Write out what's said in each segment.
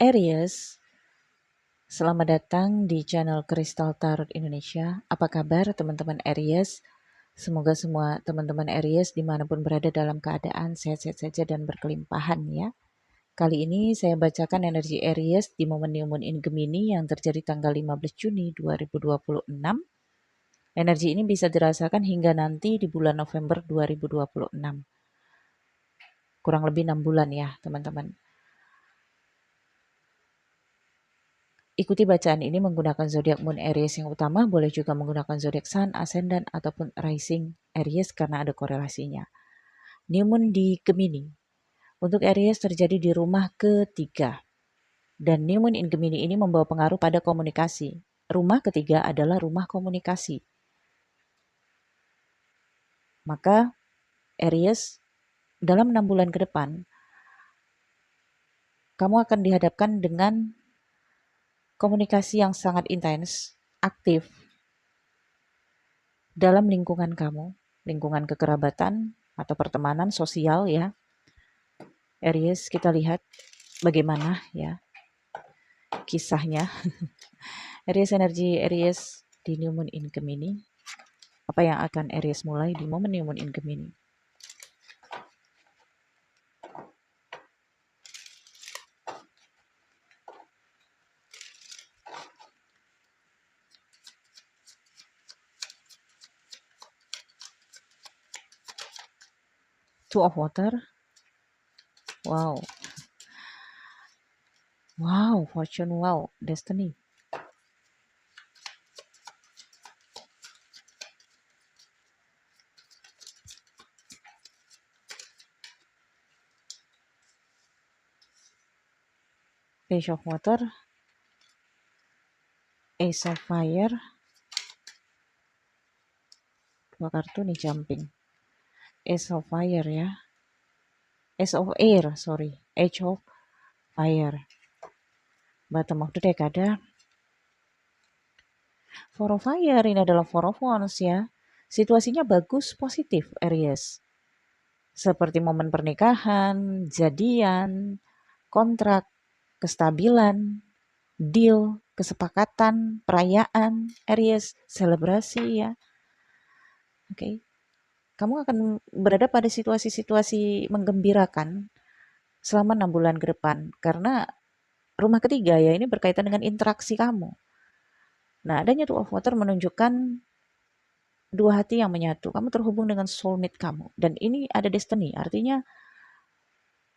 Aries, selamat datang di channel Crystal Tarot Indonesia. Apa kabar teman-teman Aries? Semoga semua teman-teman Aries dimanapun berada dalam keadaan sehat-sehat saja dan berkelimpahan ya. Kali ini saya bacakan energi Aries di momen New Moon in Gemini yang terjadi tanggal 15 Juni 2026. Energi ini bisa dirasakan hingga nanti di bulan November 2026. Kurang lebih 6 bulan ya teman-teman. Ikuti bacaan ini menggunakan zodiak Moon Aries yang utama, boleh juga menggunakan zodiak Sun, Ascendant, ataupun Rising Aries karena ada korelasinya. New Moon di Gemini. Untuk Aries terjadi di rumah ketiga. Dan New Moon in Gemini ini membawa pengaruh pada komunikasi. Rumah ketiga adalah rumah komunikasi. Maka Aries dalam 6 bulan ke depan, kamu akan dihadapkan dengan komunikasi yang sangat intens, aktif, dalam lingkungan kamu, lingkungan kekerabatan atau pertemanan sosial ya. Aries, kita lihat bagaimana ya kisahnya. Aries, energi Aries di New Moon in Gemini. Apa yang akan Aries mulai di momen New Moon in Gemini? Two of Water. Wow. Wow, Fortune, wow, Destiny. Page of Water. Ace of Fire. Dua kartu nih jumping. Ace of Fire ya. Ace of Air, sorry. Age of Fire. Bottom of the deck ada Four of Fire, ini adalah Four of Wands ya. Situasinya bagus, positif Aries. Seperti momen pernikahan, jadian, kontrak, kestabilan, deal, kesepakatan, perayaan, Aries, selebrasi ya. Oke. Kamu akan berada pada situasi-situasi menggembirakan selama 6 bulan ke depan. Karena rumah ketiga ya, ini berkaitan dengan interaksi kamu. Nah, adanya Two of Water menunjukkan dua hati yang menyatu. Kamu terhubung dengan soulmate kamu. Dan ini ada destiny, artinya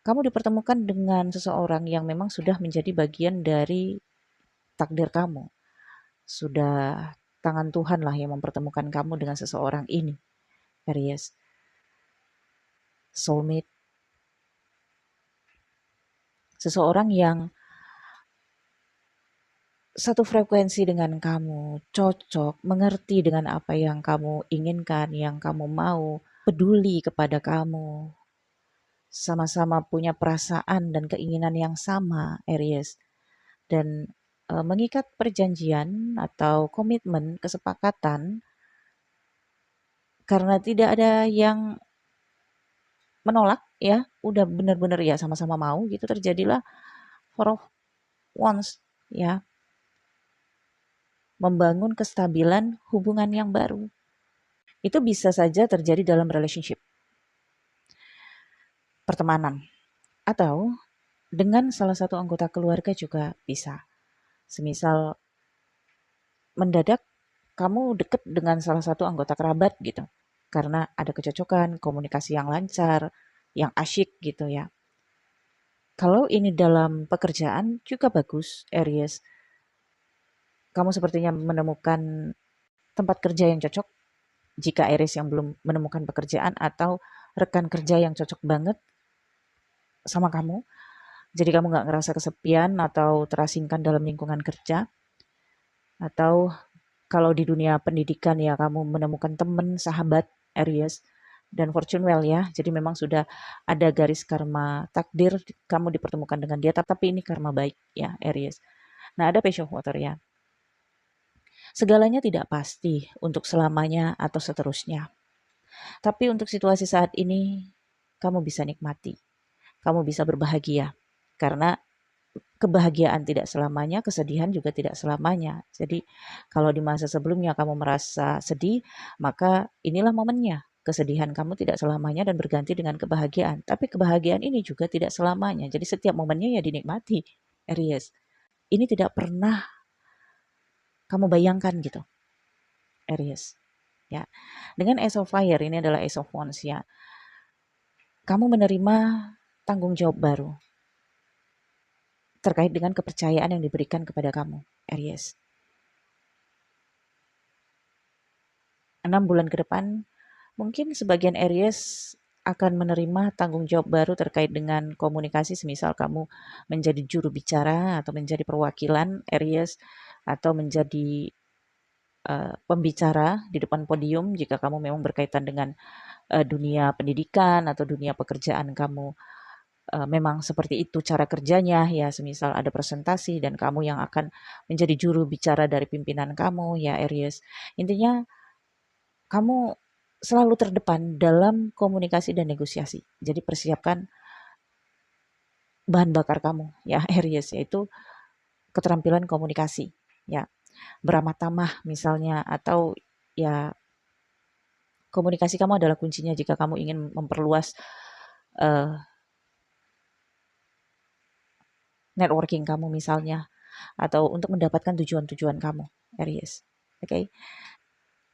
kamu dipertemukan dengan seseorang yang memang sudah menjadi bagian dari takdir kamu. Sudah tangan Tuhan lah yang mempertemukan kamu dengan seseorang ini, Aries. Soulmate. Seseorang yang satu frekuensi dengan kamu, cocok, mengerti dengan apa yang kamu inginkan, yang kamu mau, peduli kepada kamu. Sama-sama punya perasaan dan keinginan yang sama, Aries. Dan mengikat perjanjian atau komitmen, kesepakatan, karena tidak ada yang menolak ya, udah benar-benar ya sama-sama mau gitu, terjadilah Four of Wands ya, membangun kestabilan hubungan yang baru. Itu bisa saja terjadi dalam relationship, pertemanan, atau dengan salah satu anggota keluarga juga bisa. Semisal mendadak kamu deket dengan salah satu anggota kerabat gitu, karena ada kecocokan, komunikasi yang lancar, yang asyik gitu ya. Kalau ini dalam pekerjaan juga bagus, Aries. Kamu sepertinya menemukan tempat kerja yang cocok jika Aries yang belum menemukan pekerjaan, atau rekan kerja yang cocok banget sama kamu. Jadi kamu nggak ngerasa kesepian atau terasingkan dalam lingkungan kerja. Atau kalau di dunia pendidikan ya kamu menemukan teman, sahabat, Aries. Dan fortune well ya, jadi memang sudah ada garis karma takdir kamu dipertemukan dengan dia, tapi ini karma baik ya Aries. Nah, ada Page of Water ya. Segalanya tidak pasti untuk selamanya atau seterusnya. Tapi untuk situasi saat ini, kamu bisa nikmati. Kamu bisa berbahagia. Karena kebahagiaan tidak selamanya, kesedihan juga tidak selamanya. Jadi kalau di masa sebelumnya kamu merasa sedih, maka inilah momennya. Kesedihan kamu tidak selamanya dan berganti dengan kebahagiaan. Tapi kebahagiaan ini juga tidak selamanya. Jadi setiap momennya ya dinikmati, Aries. Ini tidak pernah kamu bayangkan gitu, Aries. Ya. Dengan Ace of Fire, ini adalah Ace of Wands ya. Kamu menerima tanggung jawab baru terkait dengan kepercayaan yang diberikan kepada kamu, Aries. 6 bulan ke depan, mungkin sebagian Aries akan menerima tanggung jawab baru terkait dengan komunikasi, semisal kamu menjadi juru bicara atau menjadi perwakilan Aries atau menjadi pembicara di depan podium jika kamu memang berkaitan dengan dunia pendidikan atau dunia pekerjaan kamu. Memang seperti itu cara kerjanya ya, semisal ada presentasi dan kamu yang akan menjadi juru bicara dari pimpinan kamu ya Aries. Intinya kamu selalu terdepan dalam komunikasi dan negosiasi. Jadi persiapkan bahan bakar kamu ya Aries, yaitu keterampilan komunikasi ya. Beramat tamah misalnya, atau ya komunikasi kamu adalah kuncinya jika kamu ingin memperluas networking kamu misalnya, atau untuk mendapatkan tujuan-tujuan kamu, Aries. Oke. Okay?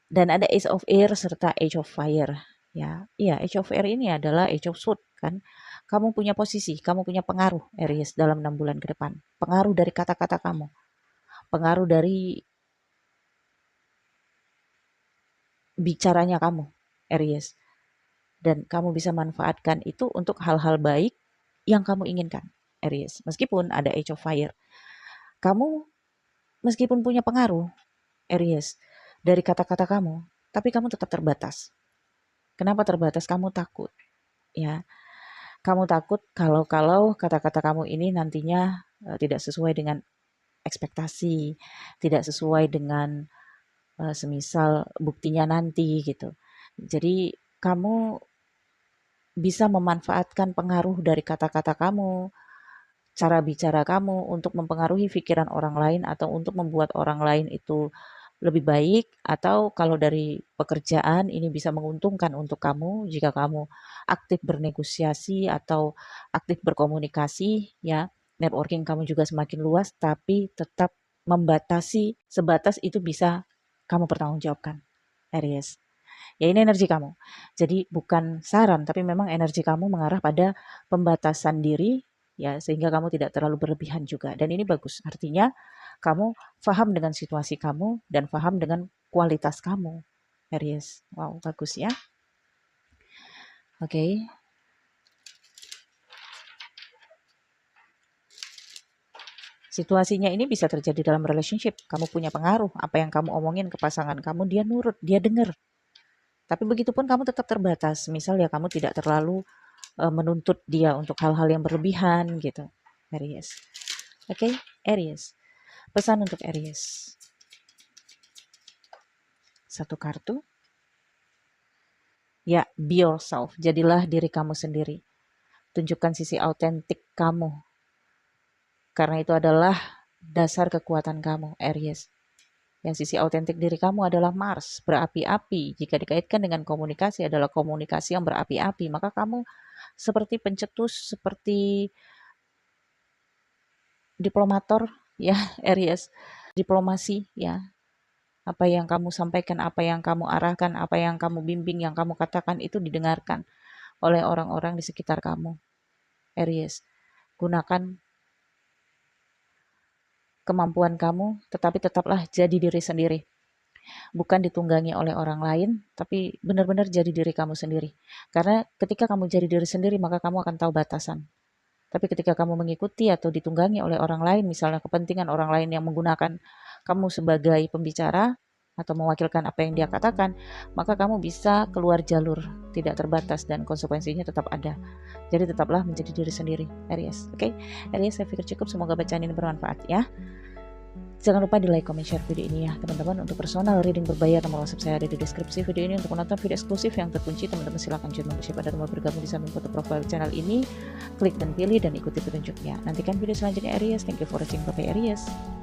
Dan ada Ace of Air serta Age of Fire. Ya, iya, Age of Air ini adalah Age of Sword kan. Kamu punya posisi, kamu punya pengaruh Aries dalam 6 bulan ke depan. Pengaruh dari kata-kata kamu. Pengaruh dari bicaranya kamu, Aries. Dan kamu bisa manfaatkan itu untuk hal-hal baik yang kamu inginkan, Aries. Meskipun ada Age of Fire. Kamu meskipun punya pengaruh, Aries, dari kata-kata kamu, tapi kamu tetap terbatas. Kenapa terbatas? Kamu takut. Ya, kamu takut kalau kata-kata kamu ini nantinya tidak sesuai dengan ekspektasi, tidak sesuai dengan semisal buktinya nanti gitu. Jadi kamu bisa memanfaatkan pengaruh dari kata-kata kamu, cara bicara kamu untuk mempengaruhi pikiran orang lain atau untuk membuat orang lain itu lebih baik, atau kalau dari pekerjaan ini bisa menguntungkan untuk kamu jika kamu aktif bernegosiasi atau aktif berkomunikasi ya. Networking kamu juga semakin luas, tapi tetap membatasi sebatas itu bisa kamu pertanggungjawabkan, Aries. Ya ini energi kamu. Jadi bukan saran, tapi memang energi kamu mengarah pada pembatasan diri ya, sehingga kamu tidak terlalu berlebihan juga. Dan ini bagus. Artinya kamu paham dengan situasi kamu dan paham dengan kualitas kamu, Aries. Wow, bagus ya. Oke. Okay. Situasinya ini bisa terjadi dalam relationship. Kamu punya pengaruh, apa yang kamu omongin ke pasangan kamu, dia nurut, dia dengar. Tapi begitupun kamu tetap terbatas. Misal ya kamu tidak terlalu menuntut dia untuk hal-hal yang berlebihan gitu, Aries. Oke, okay? Aries. Pesan untuk Aries. Satu kartu. Ya, be yourself. Jadilah diri kamu sendiri. Tunjukkan sisi autentik kamu. Karena itu adalah dasar kekuatan kamu, Aries. Yang sisi autentik diri kamu adalah Mars, berapi-api. Jika dikaitkan dengan komunikasi adalah komunikasi yang berapi-api, maka kamu seperti pencetus, seperti diplomator, ya, Aries. Diplomasi, ya. Apa yang kamu sampaikan, apa yang kamu arahkan, apa yang kamu bimbing, yang kamu katakan itu didengarkan oleh orang-orang di sekitar kamu, Aries. Gunakan kemampuan kamu, tetapi tetaplah jadi diri sendiri. Bukan ditunggangi oleh orang lain, tapi benar-benar jadi diri kamu sendiri. Karena ketika kamu jadi diri sendiri, maka kamu akan tahu batasan. Tapi ketika kamu mengikuti atau ditunggangi oleh orang lain, misalnya kepentingan orang lain yang menggunakan kamu sebagai pembicara atau mewakilkan apa yang dia katakan, maka kamu bisa keluar jalur, tidak terbatas, dan konsekuensinya tetap ada. Jadi tetaplah menjadi diri sendiri, Aries. Oke, Aries, saya pikir cukup. Semoga bacaan ini bermanfaat ya. Jangan lupa di like, comment, share video ini ya teman-teman. Untuk personal reading berbayar, nomor WhatsApp saya ada di deskripsi video ini. Untuk menonton video eksklusif yang terkunci, teman-teman silahkan chat membership pada tombol bergabung di samping foto profile channel ini. Klik dan pilih dan ikuti petunjuknya. Nantikan video selanjutnya Aries. Thank you for watching. Bye Aries.